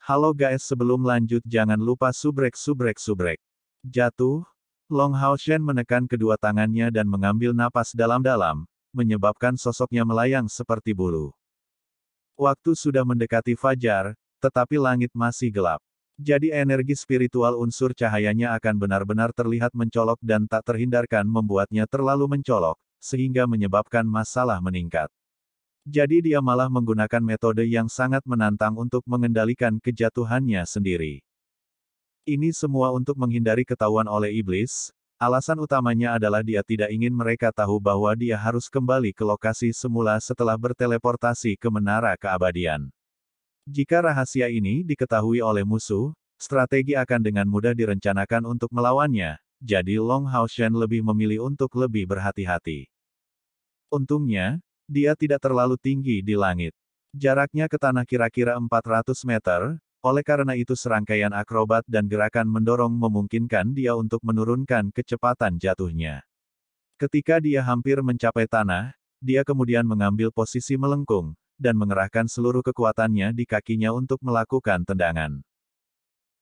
Halo guys, sebelum lanjut jangan lupa subrek. Jatuh, Long Hao Shen menekan kedua tangannya dan mengambil napas dalam-dalam, menyebabkan sosoknya melayang seperti bulu. Waktu sudah mendekati fajar, tetapi langit masih gelap. Jadi energi spiritual unsur cahayanya akan benar-benar terlihat mencolok dan tak terhindarkan membuatnya terlalu mencolok, sehingga menyebabkan masalah meningkat. Jadi dia malah menggunakan metode yang sangat menantang untuk mengendalikan kejatuhannya sendiri. Ini semua untuk menghindari ketahuan oleh iblis, alasan utamanya adalah dia tidak ingin mereka tahu bahwa dia harus kembali ke lokasi semula setelah berteleportasi ke menara keabadian. Jika rahasia ini diketahui oleh musuh, strategi akan dengan mudah direncanakan untuk melawannya, jadi Long Hao Shen lebih memilih untuk lebih berhati-hati. Untungnya, dia tidak terlalu tinggi di langit. Jaraknya ke tanah kira-kira 400 meter, oleh karena itu serangkaian akrobat dan gerakan mendorong memungkinkan dia untuk menurunkan kecepatan jatuhnya. Ketika dia hampir mencapai tanah, dia kemudian mengambil posisi melengkung, dan mengerahkan seluruh kekuatannya di kakinya untuk melakukan tendangan.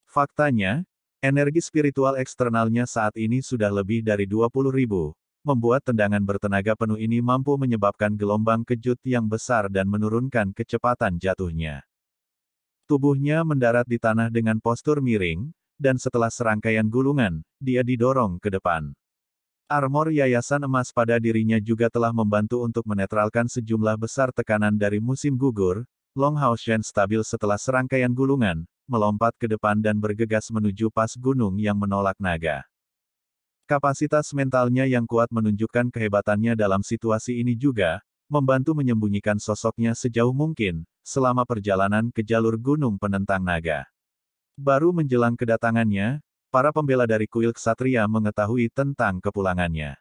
Faktanya, energi spiritual eksternalnya saat ini sudah lebih dari 20.000. Membuat tendangan bertenaga penuh ini mampu menyebabkan gelombang kejut yang besar dan menurunkan kecepatan jatuhnya. Tubuhnya mendarat di tanah dengan postur miring, dan setelah serangkaian gulungan, dia didorong ke depan. Armor yayasan emas pada dirinya juga telah membantu untuk menetralkan sejumlah besar tekanan dari musim gugur. Long Hao Shen stabil setelah serangkaian gulungan, melompat ke depan dan bergegas menuju pas gunung yang menolak naga. Kapasitas mentalnya yang kuat menunjukkan kehebatannya dalam situasi ini juga, membantu menyembunyikan sosoknya sejauh mungkin, selama perjalanan ke jalur gunung penentang naga. Baru menjelang kedatangannya, para pembela dari kuil ksatria mengetahui tentang kepulangannya.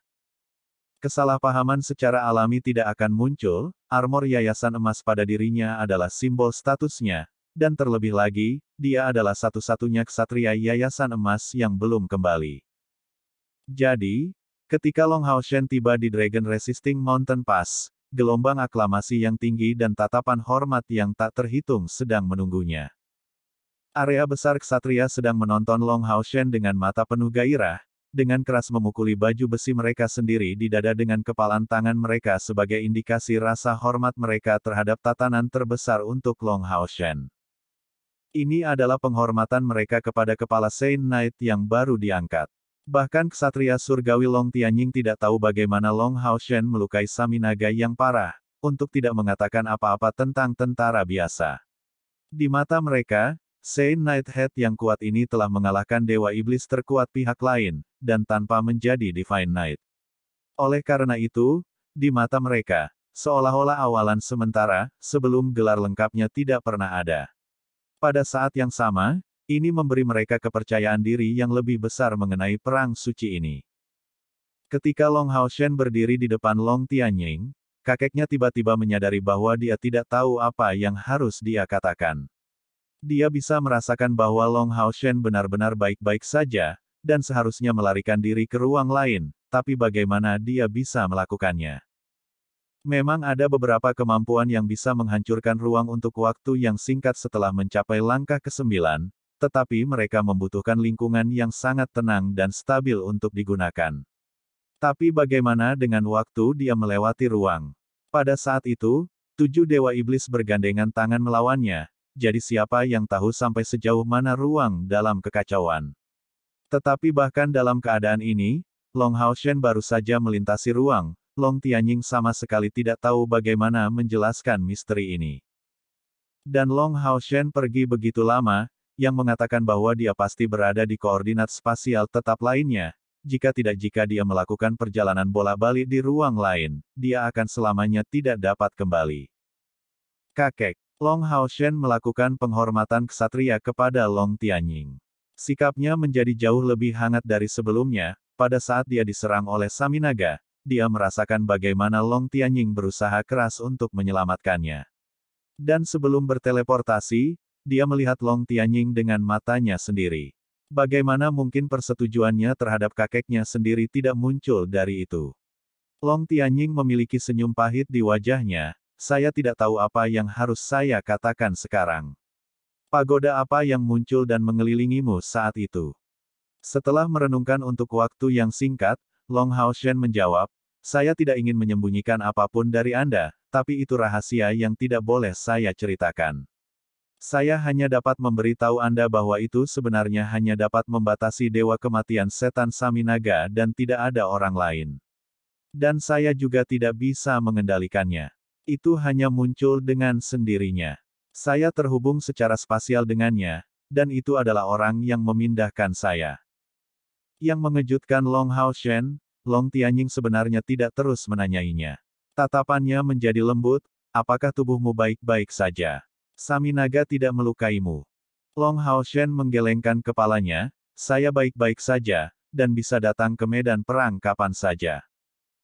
Kesalahpahaman secara alami tidak akan muncul, armor yayasan emas pada dirinya adalah simbol statusnya, dan terlebih lagi, dia adalah satu-satunya ksatria yayasan emas yang belum kembali. Jadi, ketika Long Hao Shen tiba di Dragon Resisting Mountain Pass, gelombang aklamasi yang tinggi dan tatapan hormat yang tak terhitung sedang menunggunya. Area besar ksatria sedang menonton Long Hao Shen dengan mata penuh gairah, dengan keras memukuli baju besi mereka sendiri di dada dengan kepalan tangan mereka sebagai indikasi rasa hormat mereka terhadap tatanan terbesar untuk Long Hao Shen. Ini adalah penghormatan mereka kepada kepala Saint Knight yang baru diangkat. Bahkan ksatria surgawi Long Tianying tidak tahu bagaimana Long Hao Shen melukai Saminaga yang parah, untuk tidak mengatakan apa-apa tentang tentara biasa. Di mata mereka, Saint Knight yang kuat ini telah mengalahkan dewa iblis terkuat pihak lain, dan tanpa menjadi Divine Knight. Oleh karena itu, di mata mereka, seolah-olah awalan sementara, sebelum gelar lengkapnya tidak pernah ada. Pada saat yang sama, ini memberi mereka kepercayaan diri yang lebih besar mengenai perang suci ini. Ketika Long Hao Shen berdiri di depan Long Tianying, kakeknya tiba-tiba menyadari bahwa dia tidak tahu apa yang harus dia katakan. Dia bisa merasakan bahwa Long Hao Shen benar-benar baik-baik saja, dan seharusnya melarikan diri ke ruang lain, tapi bagaimana dia bisa melakukannya? Memang ada beberapa kemampuan yang bisa menghancurkan ruang untuk waktu yang singkat setelah mencapai langkah ke-9, tetapi mereka membutuhkan lingkungan yang sangat tenang dan stabil untuk digunakan. Tapi bagaimana dengan waktu dia melewati ruang? Pada saat itu, 7 dewa iblis bergandengan tangan melawannya, jadi siapa yang tahu sampai sejauh mana ruang dalam kekacauan. Tetapi bahkan dalam keadaan ini, Long Hao Shen baru saja melintasi ruang, Long Tianying sama sekali tidak tahu bagaimana menjelaskan misteri ini. Dan Long Hao Shen pergi begitu lama, yang mengatakan bahwa dia pasti berada di koordinat spasial tetap lainnya, jika dia melakukan perjalanan bolak-balik di ruang lain, dia akan selamanya tidak dapat kembali. Kakek, Long Hao Shen melakukan penghormatan ksatria kepada Long Tianying. Sikapnya menjadi jauh lebih hangat dari sebelumnya, pada saat dia diserang oleh Saminaga, dia merasakan bagaimana Long Tianying berusaha keras untuk menyelamatkannya. Dan sebelum berteleportasi, dia melihat Long Tianying dengan matanya sendiri. Bagaimana mungkin persetujuannya terhadap kakeknya sendiri tidak muncul dari itu? Long Tianying memiliki senyum pahit di wajahnya, saya tidak tahu apa yang harus saya katakan sekarang. Pagoda apa yang muncul dan mengelilingimu saat itu? Setelah merenungkan untuk waktu yang singkat, Long Haoshen menjawab, saya tidak ingin menyembunyikan apapun dari Anda, tapi itu rahasia yang tidak boleh saya ceritakan. Saya hanya dapat memberitahu Anda bahwa itu sebenarnya hanya dapat membatasi dewa kematian setan Saminaga dan tidak ada orang lain. Dan saya juga tidak bisa mengendalikannya. Itu hanya muncul dengan sendirinya. Saya terhubung secara spasial dengannya, dan itu adalah orang yang memindahkan saya. Yang mengejutkan Long Haoshen, Long Tianying sebenarnya tidak terus menanyainya. Tatapannya menjadi lembut, apakah tubuhmu baik-baik saja? Saminaga tidak melukaimu. Long Haoshen menggelengkan kepalanya, saya baik-baik saja, dan bisa datang ke medan perang kapan saja.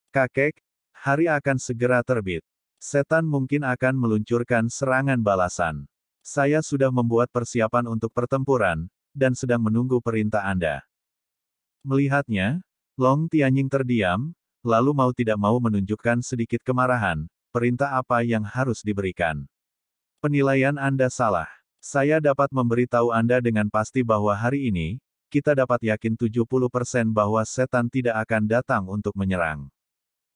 Kakek, hari akan segera terbit. Setan mungkin akan meluncurkan serangan balasan. Saya sudah membuat persiapan untuk pertempuran, dan sedang menunggu perintah Anda. Melihatnya, Long Tianying terdiam, lalu mau tidak mau menunjukkan sedikit kemarahan, perintah apa yang harus diberikan. Penilaian Anda salah. Saya dapat memberitahu Anda dengan pasti bahwa hari ini, kita dapat yakin 70% bahwa setan tidak akan datang untuk menyerang.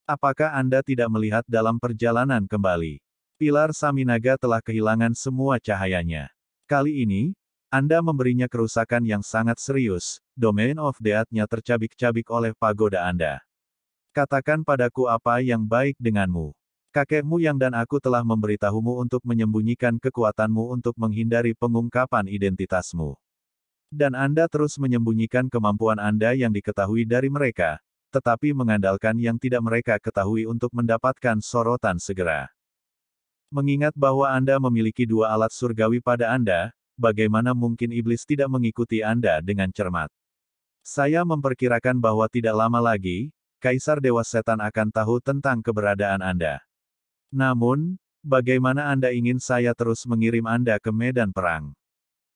Apakah Anda tidak melihat dalam perjalanan kembali? Pilar Saminaga telah kehilangan semua cahayanya. Kali ini, Anda memberinya kerusakan yang sangat serius, Domain of Death-nya tercabik-cabik oleh pagoda Anda. Katakan padaku apa yang baik denganmu. Kakekmu yang dan aku telah memberitahumu untuk menyembunyikan kekuatanmu untuk menghindari pengungkapan identitasmu. Dan Anda terus menyembunyikan kemampuan Anda yang diketahui dari mereka, tetapi mengandalkan yang tidak mereka ketahui untuk mendapatkan sorotan segera. Mengingat bahwa Anda memiliki dua alat surgawi pada Anda, bagaimana mungkin iblis tidak mengikuti Anda dengan cermat? Saya memperkirakan bahwa tidak lama lagi, Kaisar Dewa Setan akan tahu tentang keberadaan Anda. Namun, bagaimana Anda ingin saya terus mengirim Anda ke medan perang?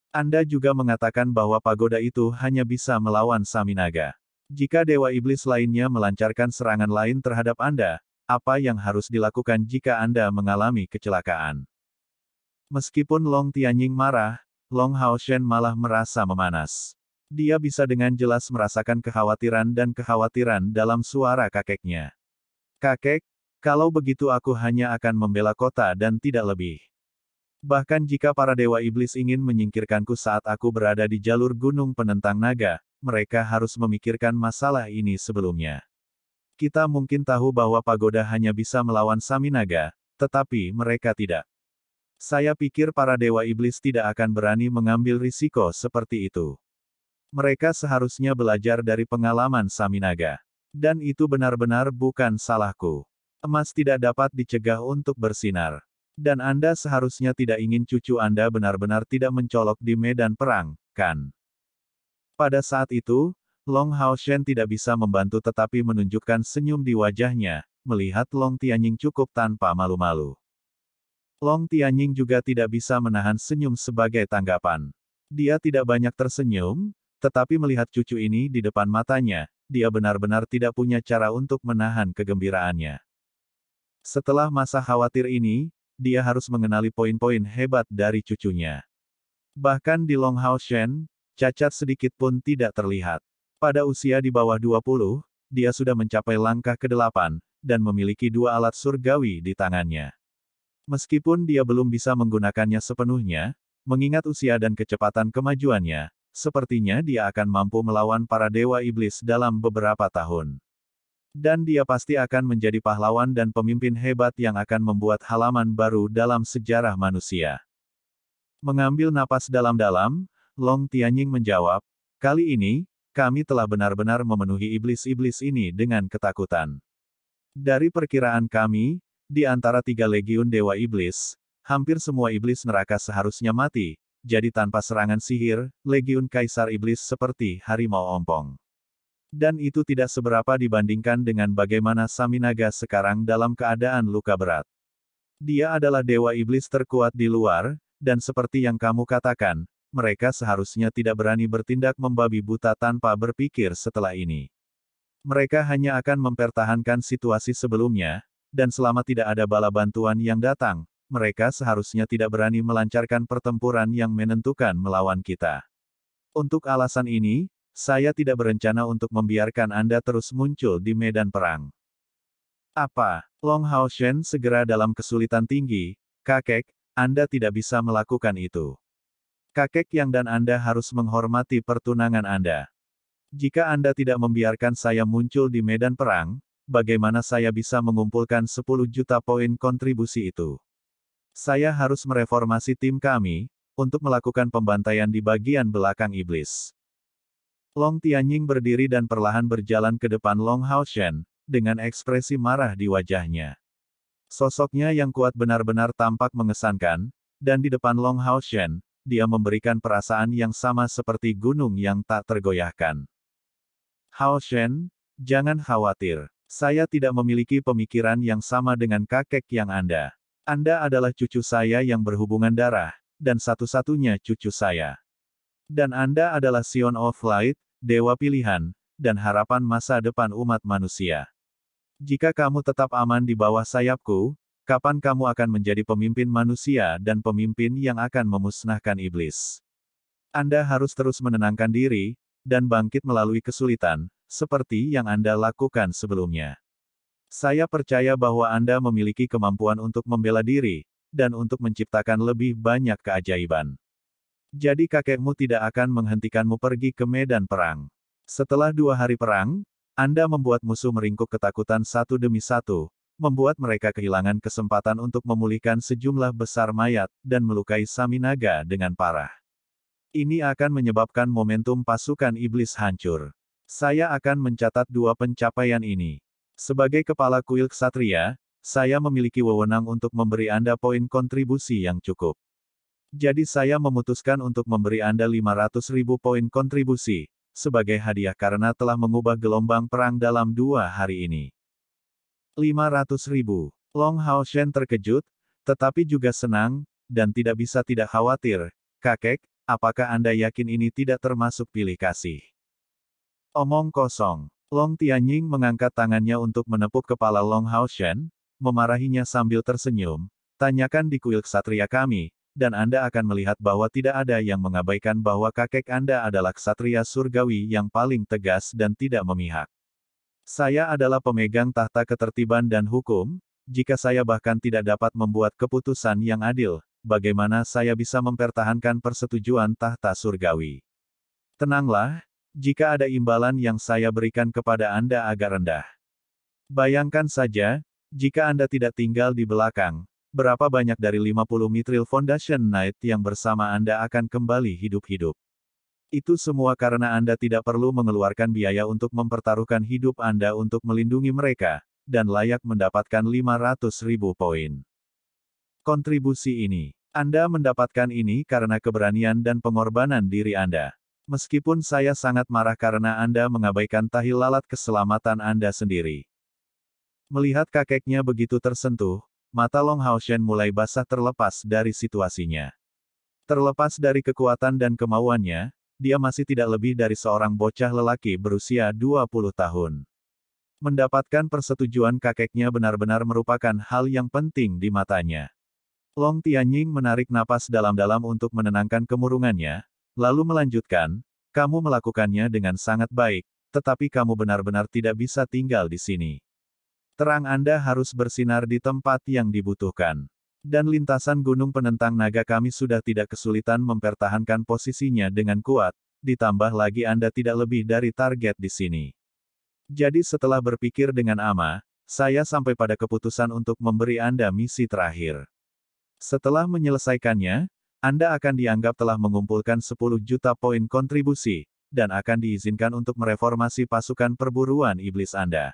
Anda juga mengatakan bahwa pagoda itu hanya bisa melawan Saminaga. Jika Dewa Iblis lainnya melancarkan serangan lain terhadap Anda, apa yang harus dilakukan jika Anda mengalami kecelakaan? Meskipun Long Tianying marah, Long Haoshen malah merasa memanas. Dia bisa dengan jelas merasakan kekhawatiran dalam suara kakeknya. Kakek, kalau begitu aku hanya akan membela kota dan tidak lebih. Bahkan jika para Dewa Iblis ingin menyingkirkanku saat aku berada di jalur gunung penentang naga, mereka harus memikirkan masalah ini sebelumnya. Kita mungkin tahu bahwa pagoda hanya bisa melawan Saminaga, tetapi mereka tidak. Saya pikir para Dewa Iblis tidak akan berani mengambil risiko seperti itu. Mereka seharusnya belajar dari pengalaman Saminaga. Dan itu benar-benar bukan salahku. Emas tidak dapat dicegah untuk bersinar. Dan Anda seharusnya tidak ingin cucu Anda benar-benar tidak mencolok di medan perang, kan? Pada saat itu, Long Haoshen tidak bisa membantu tetapi menunjukkan senyum di wajahnya, melihat Long Tianying cukup tanpa malu-malu. Long Tianying juga tidak bisa menahan senyum sebagai tanggapan. Dia tidak banyak tersenyum, tetapi melihat cucu ini di depan matanya, dia benar-benar tidak punya cara untuk menahan kegembiraannya. Setelah masa khawatir ini, dia harus mengenali poin-poin hebat dari cucunya. Bahkan di Long Haoshen, cacat sedikit pun tidak terlihat. Pada usia di bawah 20, dia sudah mencapai langkah ke-8, dan memiliki dua alat surgawi di tangannya. Meskipun dia belum bisa menggunakannya sepenuhnya, mengingat usia dan kecepatan kemajuannya, sepertinya dia akan mampu melawan para Dewa Iblis dalam beberapa tahun. Dan dia pasti akan menjadi pahlawan dan pemimpin hebat yang akan membuat halaman baru dalam sejarah manusia. Mengambil napas dalam-dalam, Long Tianying menjawab, kali ini, kami telah benar-benar memenuhi iblis-iblis ini dengan ketakutan. Dari perkiraan kami, di antara 3 legiun Dewa Iblis, hampir semua iblis neraka seharusnya mati, jadi tanpa serangan sihir, legiun Kaisar Iblis seperti harimau ompong. Dan itu tidak seberapa dibandingkan dengan bagaimana Saminaga sekarang dalam keadaan luka berat. Dia adalah Dewa Iblis terkuat di luar, dan seperti yang kamu katakan, mereka seharusnya tidak berani bertindak membabi buta tanpa berpikir setelah ini. Mereka hanya akan mempertahankan situasi sebelumnya, dan selama tidak ada bala bantuan yang datang, mereka seharusnya tidak berani melancarkan pertempuran yang menentukan melawan kita. Untuk alasan ini, saya tidak berencana untuk membiarkan Anda terus muncul di medan perang. Apa? Long Hao Shen segera dalam kesulitan tinggi, kakek, Anda tidak bisa melakukan itu. Kakek Yang dan Anda harus menghormati pertunangan Anda. Jika Anda tidak membiarkan saya muncul di medan perang, bagaimana saya bisa mengumpulkan 10 juta poin kontribusi itu? Saya harus mereformasi tim kami, untuk melakukan pembantaian di bagian belakang iblis. Long Tianying berdiri dan perlahan berjalan ke depan Long Hao Shen, dengan ekspresi marah di wajahnya. Sosoknya yang kuat benar-benar tampak mengesankan, dan di depan Long Hao Shen, dia memberikan perasaan yang sama seperti gunung yang tak tergoyahkan. Hao Shen, jangan khawatir. Saya tidak memiliki pemikiran yang sama dengan kakek yang Anda. Anda adalah cucu saya yang berhubungan darah, dan satu-satunya cucu saya. Dan Anda adalah Sion of Light, dewa pilihan, dan harapan masa depan umat manusia. Jika kamu tetap aman di bawah sayapku, kapan kamu akan menjadi pemimpin manusia dan pemimpin yang akan memusnahkan iblis? Anda harus terus menenangkan diri, dan bangkit melalui kesulitan, seperti yang Anda lakukan sebelumnya. Saya percaya bahwa Anda memiliki kemampuan untuk membela diri, dan untuk menciptakan lebih banyak keajaiban. Jadi kakekmu tidak akan menghentikanmu pergi ke medan perang. Setelah 2 hari perang, Anda membuat musuh meringkuk ketakutan satu demi satu, membuat mereka kehilangan kesempatan untuk memulihkan sejumlah besar mayat, dan melukai Saminaga dengan parah. Ini akan menyebabkan momentum pasukan iblis hancur. Saya akan mencatat 2 pencapaian ini. Sebagai kepala kuil ksatria, saya memiliki wewenang untuk memberi Anda poin kontribusi yang cukup. Jadi saya memutuskan untuk memberi Anda 500.000 poin kontribusi, sebagai hadiah karena telah mengubah gelombang perang dalam 2 hari ini. 500.000. Long Hao Shen terkejut, tetapi juga senang, dan tidak bisa tidak khawatir. Kakek, apakah Anda yakin ini tidak termasuk pilih kasih? Omong kosong. Long Tianying mengangkat tangannya untuk menepuk kepala Long Hao Shen, memarahinya sambil tersenyum. Tanyakan di kuil ksatria kami, dan Anda akan melihat bahwa tidak ada yang mengabaikan bahwa kakek Anda adalah ksatria surgawi yang paling tegas dan tidak memihak. Saya adalah pemegang tahta ketertiban dan hukum, jika saya bahkan tidak dapat membuat keputusan yang adil, bagaimana saya bisa mempertahankan persetujuan tahta surgawi? Tenanglah, jika ada imbalan yang saya berikan kepada Anda agak rendah. Bayangkan saja, jika Anda tidak tinggal di belakang, berapa banyak dari 50 Mithril Foundation Knight yang bersama Anda akan kembali hidup-hidup? Itu semua karena Anda tidak perlu mengeluarkan biaya untuk mempertaruhkan hidup Anda untuk melindungi mereka, dan layak mendapatkan 500.000 poin. Kontribusi ini. Anda mendapatkan ini karena keberanian dan pengorbanan diri Anda. Meskipun saya sangat marah karena Anda mengabaikan tahil lalat keselamatan Anda sendiri. Melihat kakeknya begitu tersentuh, mata Long Hao Shen mulai basah terlepas dari situasinya. Terlepas dari kekuatan dan kemauannya, dia masih tidak lebih dari seorang bocah lelaki berusia 20 tahun. Mendapatkan persetujuan kakeknya benar-benar merupakan hal yang penting di matanya. Long Tianying menarik napas dalam-dalam untuk menenangkan kemurungannya, lalu melanjutkan, kamu melakukannya dengan sangat baik, tetapi kamu benar-benar tidak bisa tinggal di sini. Terang Anda harus bersinar di tempat yang dibutuhkan. Dan lintasan gunung penentang naga kami sudah tidak kesulitan mempertahankan posisinya dengan kuat, ditambah lagi Anda tidak lebih dari target di sini. Jadi setelah berpikir dengan ama, saya sampai pada keputusan untuk memberi Anda misi terakhir. Setelah menyelesaikannya, Anda akan dianggap telah mengumpulkan 10 juta poin kontribusi, dan akan diizinkan untuk mereformasi pasukan perburuan iblis Anda.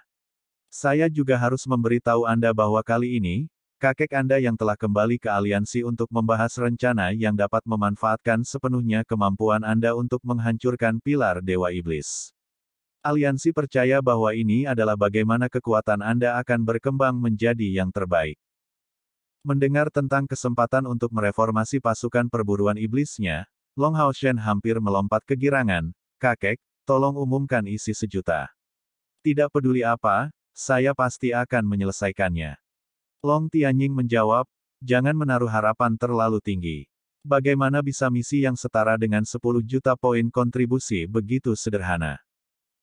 Saya juga harus memberitahu Anda bahwa kali ini, kakek Anda yang telah kembali ke aliansi untuk membahas rencana yang dapat memanfaatkan sepenuhnya kemampuan Anda untuk menghancurkan pilar Dewa Iblis. Aliansi percaya bahwa ini adalah bagaimana kekuatan Anda akan berkembang menjadi yang terbaik. Mendengar tentang kesempatan untuk mereformasi pasukan perburuan iblisnya, Long Hao Shen hampir melompat kegirangan, kakek, tolong umumkan isi sejuta. Tidak peduli apa, saya pasti akan menyelesaikannya. Long Tianying menjawab, Jangan menaruh harapan terlalu tinggi. Bagaimana bisa misi yang setara dengan 10 juta poin kontribusi begitu sederhana?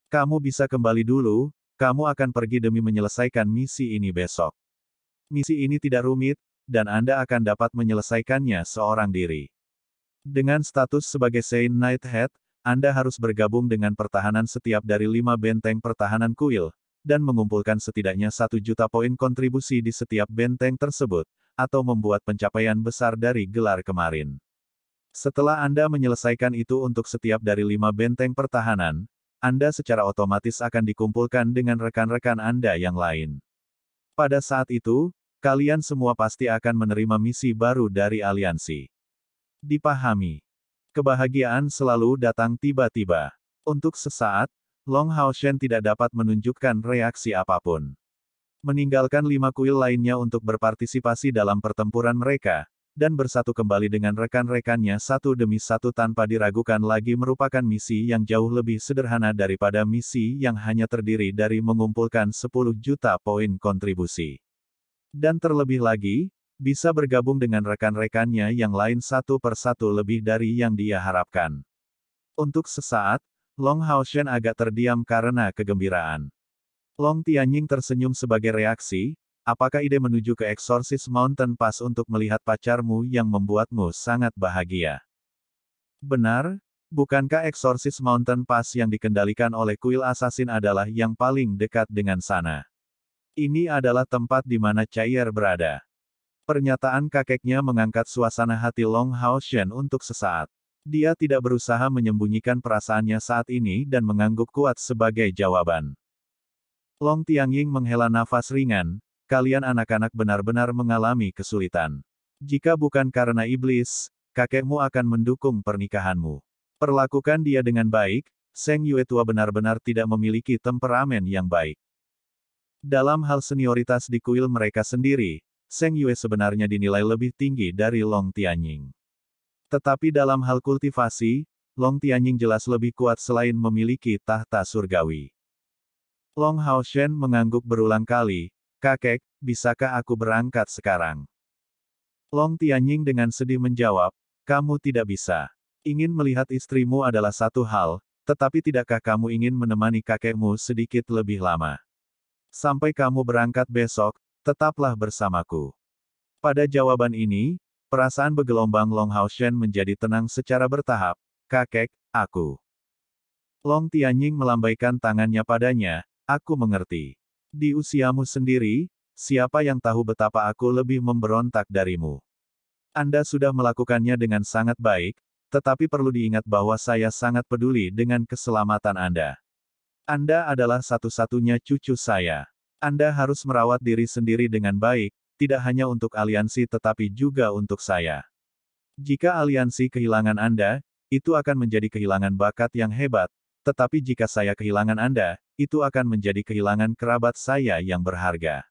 Kamu bisa kembali dulu, kamu akan pergi demi menyelesaikan misi ini besok. Misi ini tidak rumit, dan Anda akan dapat menyelesaikannya seorang diri. Dengan status sebagai Saint Knighthead, Anda harus bergabung dengan pertahanan setiap dari 5 benteng pertahanan kuil, dan mengumpulkan setidaknya 1 juta poin kontribusi di setiap benteng tersebut, atau membuat pencapaian besar dari gelar kemarin. Setelah Anda menyelesaikan itu untuk setiap dari 5 benteng pertahanan, Anda secara otomatis akan dikumpulkan dengan rekan-rekan Anda yang lain. Pada saat itu, kalian semua pasti akan menerima misi baru dari aliansi. Dipahami. Kebahagiaan selalu datang tiba-tiba. Untuk sesaat, Long Hao Shen tidak dapat menunjukkan reaksi apapun. Meninggalkan 5 kuil lainnya untuk berpartisipasi dalam pertempuran mereka, dan bersatu kembali dengan rekan-rekannya satu demi satu tanpa diragukan lagi merupakan misi yang jauh lebih sederhana daripada misi yang hanya terdiri dari mengumpulkan 10 juta poin kontribusi. Dan terlebih lagi, bisa bergabung dengan rekan-rekannya yang lain satu persatu lebih dari yang dia harapkan. Untuk sesaat, Long Hao Shen agak terdiam karena kegembiraan. Long Tianying tersenyum sebagai reaksi, apakah ide menuju ke Exorcist Mountain pas untuk melihat pacarmu yang membuatmu sangat bahagia? Benar, bukankah Exorcist Mountain Pass yang dikendalikan oleh kuil assassin adalah yang paling dekat dengan sana? Ini adalah tempat di mana Chaier berada. Pernyataan kakeknya mengangkat suasana hati Long Hao Shen untuk sesaat. Dia tidak berusaha menyembunyikan perasaannya saat ini dan mengangguk kuat sebagai jawaban. Long Tianying menghela nafas ringan, kalian anak-anak benar-benar mengalami kesulitan. Jika bukan karena iblis, kakekmu akan mendukung pernikahanmu. Perlakukan dia dengan baik, Seng Yue tua benar-benar tidak memiliki temperamen yang baik. Dalam hal senioritas di kuil mereka sendiri, Seng Yue sebenarnya dinilai lebih tinggi dari Long Tianying. Tetapi dalam hal kultivasi, Long Tianying jelas lebih kuat selain memiliki tahta surgawi. Long Hao Shen mengangguk berulang kali, kakek, bisakah aku berangkat sekarang? Long Tianying dengan sedih menjawab, kamu tidak bisa. Ingin melihat istrimu adalah satu hal, tetapi tidakkah kamu ingin menemani kakekmu sedikit lebih lama? Sampai kamu berangkat besok, tetaplah bersamaku. Pada jawaban ini, perasaan bergelombang Long Hao Shen menjadi tenang secara bertahap, kakek, aku. Long Tianying melambaikan tangannya padanya, aku mengerti. Di usiamu sendiri, siapa yang tahu betapa aku lebih memberontak darimu? Anda sudah melakukannya dengan sangat baik, tetapi perlu diingat bahwa saya sangat peduli dengan keselamatan Anda. Anda adalah satu-satunya cucu saya. Anda harus merawat diri sendiri dengan baik, tidak hanya untuk aliansi tetapi juga untuk saya. Jika aliansi kehilangan Anda, itu akan menjadi kehilangan bakat yang hebat, tetapi jika saya kehilangan Anda, itu akan menjadi kehilangan kerabat saya yang berharga.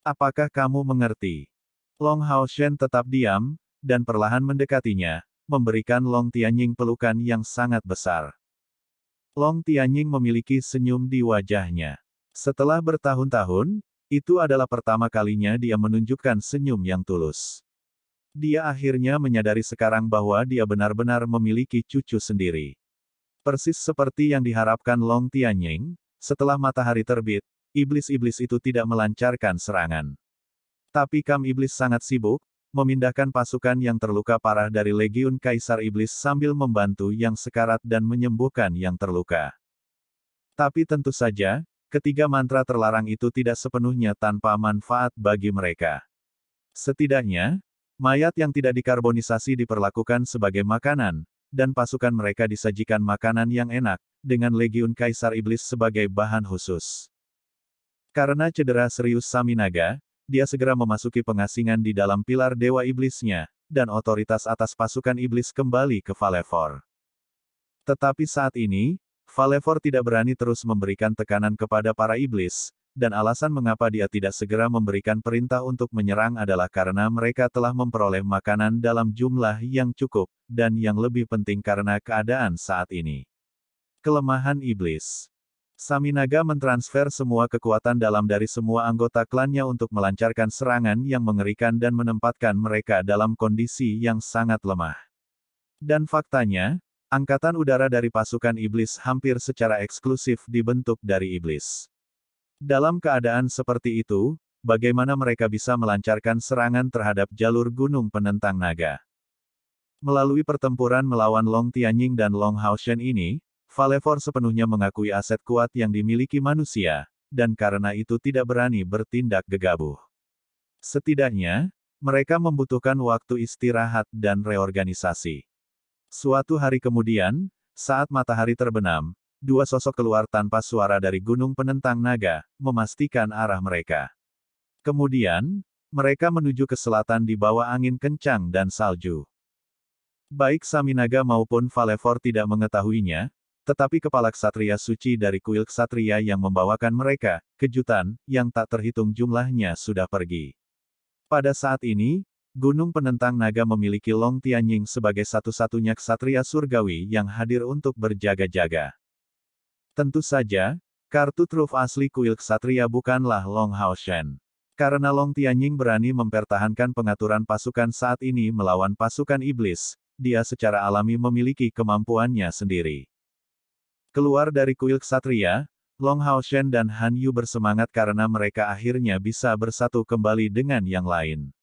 Apakah kamu mengerti? Long Hao Shen tetap diam, dan perlahan mendekatinya, memberikan Long Tianying pelukan yang sangat besar. Long Tianying memiliki senyum di wajahnya. Setelah bertahun-tahun, itu adalah pertama kalinya dia menunjukkan senyum yang tulus. Dia akhirnya menyadari sekarang bahwa dia benar-benar memiliki cucu sendiri. Persis seperti yang diharapkan Long Tianying, setelah matahari terbit, iblis-iblis itu tidak melancarkan serangan. Tapi Kam Iblis sangat sibuk, memindahkan pasukan yang terluka parah dari Legiun Kaisar Iblis sambil membantu yang sekarat dan menyembuhkan yang terluka. Tapi tentu saja, ketiga mantra terlarang itu tidak sepenuhnya tanpa manfaat bagi mereka. Setidaknya, mayat yang tidak dikarbonisasi diperlakukan sebagai makanan, dan pasukan mereka disajikan makanan yang enak, dengan Legiun Kaisar Iblis sebagai bahan khusus. Karena cedera serius Saminaga, dia segera memasuki pengasingan di dalam pilar Dewa Iblisnya, dan otoritas atas pasukan iblis kembali ke Valefor. Tetapi saat ini, Valefor tidak berani terus memberikan tekanan kepada para iblis, dan alasan mengapa dia tidak segera memberikan perintah untuk menyerang adalah karena mereka telah memperoleh makanan dalam jumlah yang cukup, dan yang lebih penting karena keadaan saat ini. Kelemahan iblis. Saminaga mentransfer semua kekuatan dalam dari semua anggota klannya untuk melancarkan serangan yang mengerikan dan menempatkan mereka dalam kondisi yang sangat lemah. Dan faktanya, angkatan udara dari pasukan iblis hampir secara eksklusif dibentuk dari iblis. Dalam keadaan seperti itu, bagaimana mereka bisa melancarkan serangan terhadap jalur gunung penentang naga? Melalui pertempuran melawan Long Tianying dan Long Haoshen ini, Valevor sepenuhnya mengakui aset kuat yang dimiliki manusia, dan karena itu tidak berani bertindak gegabah. Setidaknya, mereka membutuhkan waktu istirahat dan reorganisasi. Suatu hari kemudian, saat matahari terbenam, dua sosok keluar tanpa suara dari gunung penentang naga, memastikan arah mereka. Kemudian, mereka menuju ke selatan di bawah angin kencang dan salju. Baik Saminaga maupun Valevor tidak mengetahuinya, tetapi kepala ksatria suci dari kuil ksatria yang membawakan mereka, kejutan, yang tak terhitung jumlahnya sudah pergi. Pada saat ini, Gunung Penentang Naga memiliki Long Tianying sebagai satu-satunya ksatria surgawi yang hadir untuk berjaga-jaga. Tentu saja, kartu truf asli kuil ksatria bukanlah Long Haoshen. Karena Long Tianying berani mempertahankan pengaturan pasukan saat ini melawan pasukan iblis, dia secara alami memiliki kemampuannya sendiri. Keluar dari kuil ksatria, Long Haoshen dan Han Yu bersemangat karena mereka akhirnya bisa bersatu kembali dengan yang lain.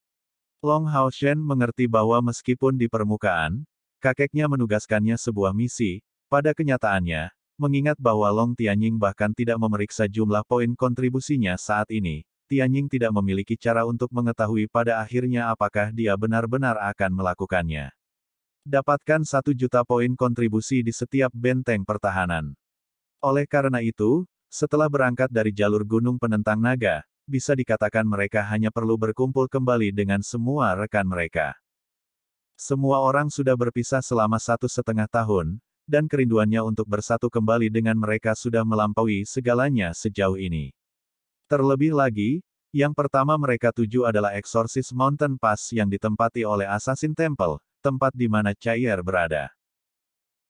Long Haoshen mengerti bahwa meskipun di permukaan, kakeknya menugaskannya sebuah misi, pada kenyataannya, mengingat bahwa Long Tianying bahkan tidak memeriksa jumlah poin kontribusinya saat ini, Tianying tidak memiliki cara untuk mengetahui pada akhirnya apakah dia benar-benar akan melakukannya. Dapatkan 1 juta poin kontribusi di setiap benteng pertahanan. Oleh karena itu, setelah berangkat dari jalur Gunung Penentang Naga, bisa dikatakan mereka hanya perlu berkumpul kembali dengan semua rekan mereka. Semua orang sudah berpisah selama 1,5 tahun, dan kerinduannya untuk bersatu kembali dengan mereka sudah melampaui segalanya sejauh ini. Terlebih lagi, yang pertama mereka tuju adalah Exorcist Mountain Pass yang ditempati oleh Assassin Temple, tempat di mana Chai'er berada.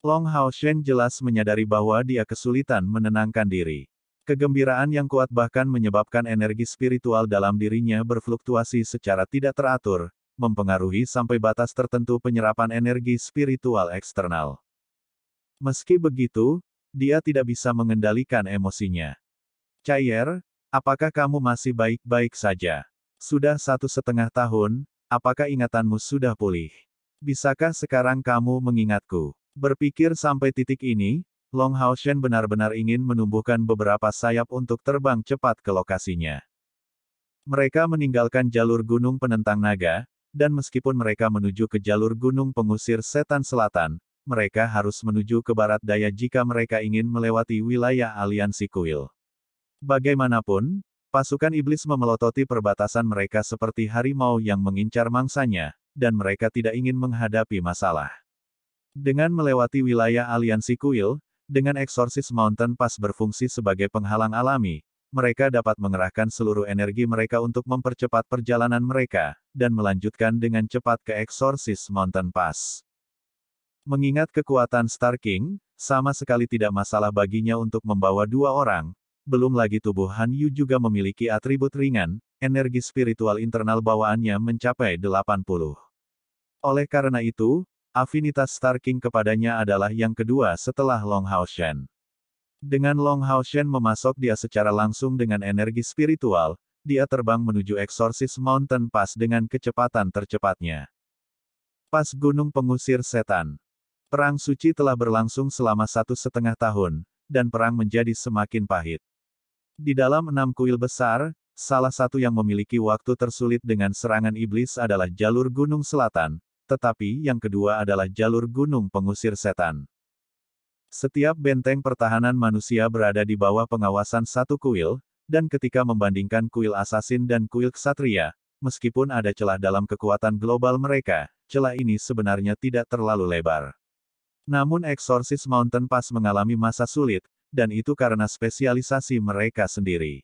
Long Haoshen jelas menyadari bahwa dia kesulitan menenangkan diri. Kegembiraan yang kuat bahkan menyebabkan energi spiritual dalam dirinya berfluktuasi secara tidak teratur, mempengaruhi sampai batas tertentu penyerapan energi spiritual eksternal. Meski begitu, dia tidak bisa mengendalikan emosinya. Chai'er, apakah kamu masih baik-baik saja? Sudah 1,5 tahun, apakah ingatanmu sudah pulih? Bisakah sekarang kamu mengingatku? Berpikir sampai titik ini, Long Haoshen benar-benar ingin menumbuhkan beberapa sayap untuk terbang cepat ke lokasinya. Mereka meninggalkan jalur Gunung Penentang Naga, dan meskipun mereka menuju ke jalur Gunung Pengusir Setan Selatan, mereka harus menuju ke barat daya jika mereka ingin melewati wilayah aliansi kuil. Bagaimanapun, pasukan iblis memelototi perbatasan mereka seperti harimau yang mengincar mangsanya, dan mereka tidak ingin menghadapi masalah. Dengan melewati wilayah aliansi kuil, dengan Exorcist Mountain Pass berfungsi sebagai penghalang alami, mereka dapat mengerahkan seluruh energi mereka untuk mempercepat perjalanan mereka, dan melanjutkan dengan cepat ke Exorcist Mountain Pass. Mengingat kekuatan Star King, sama sekali tidak masalah baginya untuk membawa 2 orang, belum lagi tubuh Han Yu juga memiliki atribut ringan, energi spiritual internal bawaannya mencapai 80. Oleh karena itu, afinitas Star King kepadanya adalah yang kedua setelah Long Haoshen. Dengan Long Haoshen memasok dia secara langsung dengan energi spiritual, dia terbang menuju Exorcist Mountain Pass dengan kecepatan tercepatnya. Pas Gunung Pengusir Setan. Perang suci telah berlangsung selama 1,5 tahun, dan perang menjadi semakin pahit. Di dalam 6 kuil besar, salah satu yang memiliki waktu tersulit dengan serangan iblis adalah jalur Gunung Selatan, tetapi yang kedua adalah jalur Gunung Pengusir Setan. Setiap benteng pertahanan manusia berada di bawah pengawasan satu kuil, dan ketika membandingkan kuil Assassin dan kuil Ksatria, meskipun ada celah dalam kekuatan global mereka, celah ini sebenarnya tidak terlalu lebar. Namun Exorcist Mountain Pass mengalami masa sulit, dan itu karena spesialisasi mereka sendiri.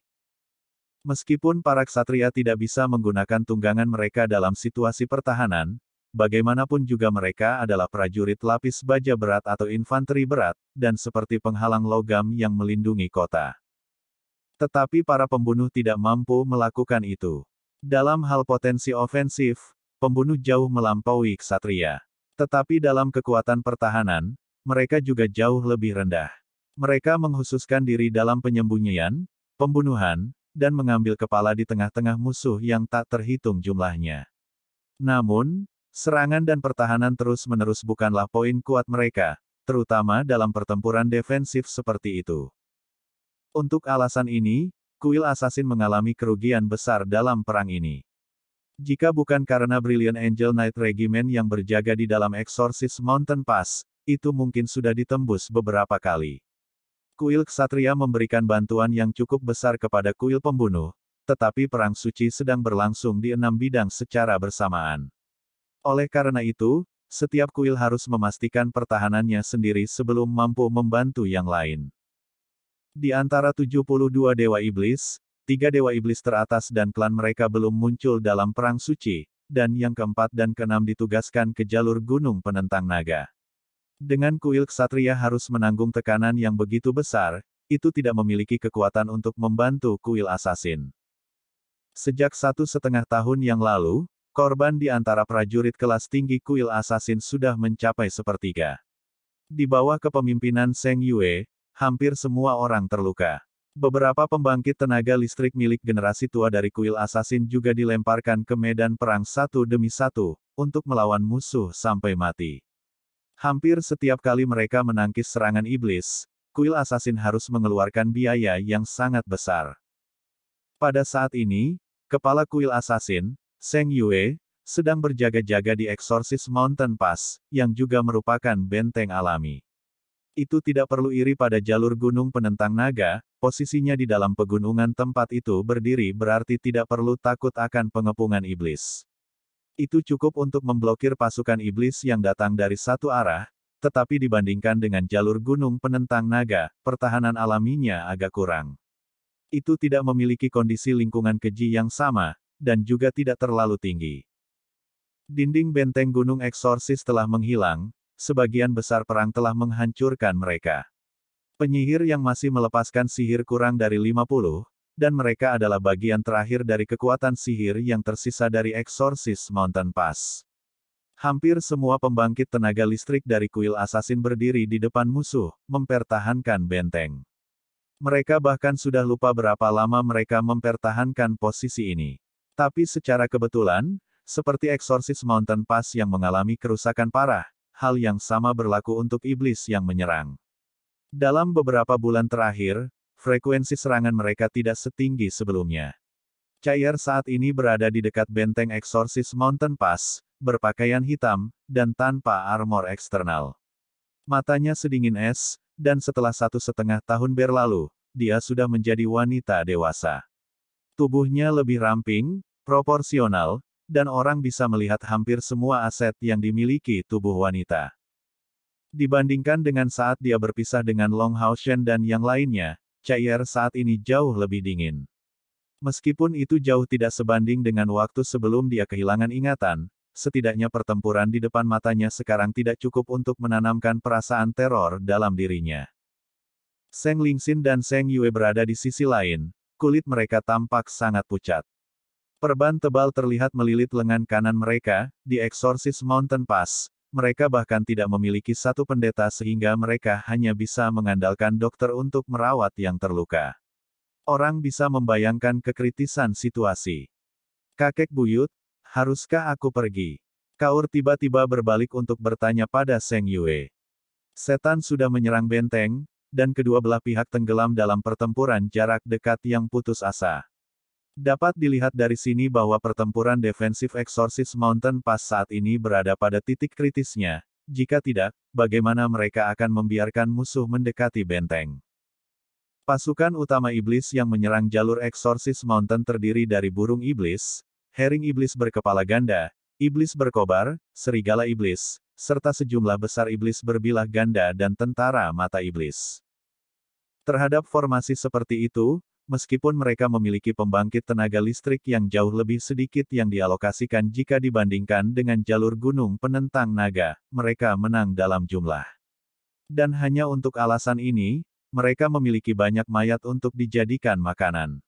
Meskipun para ksatria tidak bisa menggunakan tunggangan mereka dalam situasi pertahanan, bagaimanapun juga mereka adalah prajurit lapis baja berat atau infanteri berat, dan seperti penghalang logam yang melindungi kota. Tetapi para pembunuh tidak mampu melakukan itu. Dalam hal potensi ofensif, pembunuh jauh melampaui ksatria. Tetapi dalam kekuatan pertahanan, mereka juga jauh lebih rendah. Mereka menghususkan diri dalam penyembunyian, pembunuhan, dan mengambil kepala di tengah-tengah musuh yang tak terhitung jumlahnya. Namun, serangan dan pertahanan terus-menerus bukanlah poin kuat mereka, terutama dalam pertempuran defensif seperti itu. Untuk alasan ini, kuil Assassin mengalami kerugian besar dalam perang ini. Jika bukan karena Brilliant Angel Knight Regiment yang berjaga di dalam Exorcist Mountain Pass, itu mungkin sudah ditembus beberapa kali. Kuil Ksatria memberikan bantuan yang cukup besar kepada kuil pembunuh, tetapi perang suci sedang berlangsung di 6 bidang secara bersamaan. Oleh karena itu, setiap kuil harus memastikan pertahanannya sendiri sebelum mampu membantu yang lain. Di antara 72 dewa iblis, 3 dewa iblis teratas dan klan mereka belum muncul dalam perang suci, dan yang keempat dan keenam ditugaskan ke jalur gunung penentang naga. Dengan kuil ksatria harus menanggung tekanan yang begitu besar, itu tidak memiliki kekuatan untuk membantu kuil assassin. Sejak 1,5 tahun yang lalu, korban di antara prajurit kelas tinggi kuil assassin sudah mencapai sepertiga. Di bawah kepemimpinan Zheng Yue, hampir semua orang terluka. Beberapa pembangkit tenaga listrik milik generasi tua dari kuil assassin juga dilemparkan ke medan perang satu demi satu, untuk melawan musuh sampai mati. Hampir setiap kali mereka menangkis serangan iblis, kuil assassin harus mengeluarkan biaya yang sangat besar. Pada saat ini, kepala kuil assassin, Zheng Yue, sedang berjaga-jaga di Exorcist Mountain Pass, yang juga merupakan benteng alami. Itu tidak perlu iri pada jalur gunung penentang naga, posisinya di dalam pegunungan tempat itu berdiri berarti tidak perlu takut akan pengepungan iblis. Itu cukup untuk memblokir pasukan iblis yang datang dari satu arah, tetapi dibandingkan dengan jalur gunung penentang naga, pertahanan alaminya agak kurang. Itu tidak memiliki kondisi lingkungan keji yang sama, dan juga tidak terlalu tinggi. Dinding benteng gunung Exorcist telah menghilang, sebagian besar perang telah menghancurkan mereka. Penyihir yang masih melepaskan sihir kurang dari 50, dan mereka adalah bagian terakhir dari kekuatan sihir yang tersisa dari Exorcist Mountain Pass. Hampir semua pembangkit tenaga listrik dari kuil assassin berdiri di depan musuh, mempertahankan benteng. Mereka bahkan sudah lupa berapa lama mereka mempertahankan posisi ini. Tapi secara kebetulan, seperti Exorcist Mountain Pass yang mengalami kerusakan parah, hal yang sama berlaku untuk iblis yang menyerang. Dalam beberapa bulan terakhir, frekuensi serangan mereka tidak setinggi sebelumnya. Cair saat ini berada di dekat benteng Exorcist Mountain Pass, berpakaian hitam, dan tanpa armor eksternal. Matanya sedingin es, dan setelah 1,5 tahun berlalu, dia sudah menjadi wanita dewasa. Tubuhnya lebih ramping, proporsional, dan orang bisa melihat hampir semua aset yang dimiliki tubuh wanita. Dibandingkan dengan saat dia berpisah dengan Long Hao Shen dan yang lainnya, Cair saat ini jauh lebih dingin. Meskipun itu jauh tidak sebanding dengan waktu sebelum dia kehilangan ingatan, setidaknya pertempuran di depan matanya sekarang tidak cukup untuk menanamkan perasaan teror dalam dirinya. Zheng Lingxin dan Zheng Yue berada di sisi lain, kulit mereka tampak sangat pucat. Perban tebal terlihat melilit lengan kanan mereka, di Exorcist Mountain Pass. Mereka bahkan tidak memiliki satu pendeta sehingga mereka hanya bisa mengandalkan dokter untuk merawat yang terluka. Orang bisa membayangkan kekritisan situasi. Kakek buyut, haruskah aku pergi? Kaur tiba-tiba berbalik untuk bertanya pada Zheng Yue. Setan sudah menyerang benteng, dan kedua belah pihak tenggelam dalam pertempuran jarak dekat yang putus asa. Dapat dilihat dari sini bahwa pertempuran defensif Exorcist Mountain Pass saat ini berada pada titik kritisnya. Jika tidak, bagaimana mereka akan membiarkan musuh mendekati benteng? Pasukan utama iblis yang menyerang jalur Exorcist Mountain terdiri dari burung iblis, herring iblis berkepala ganda, iblis berkobar, serigala iblis, serta sejumlah besar iblis berbilah ganda dan tentara mata iblis. Terhadap formasi seperti itu, Meskipun mereka memiliki pembangkit tenaga listrik yang jauh lebih sedikit yang dialokasikan jika dibandingkan dengan jalur gunung penentang naga, mereka menang dalam jumlah. Dan hanya untuk alasan ini, mereka memiliki banyak mayat untuk dijadikan makanan.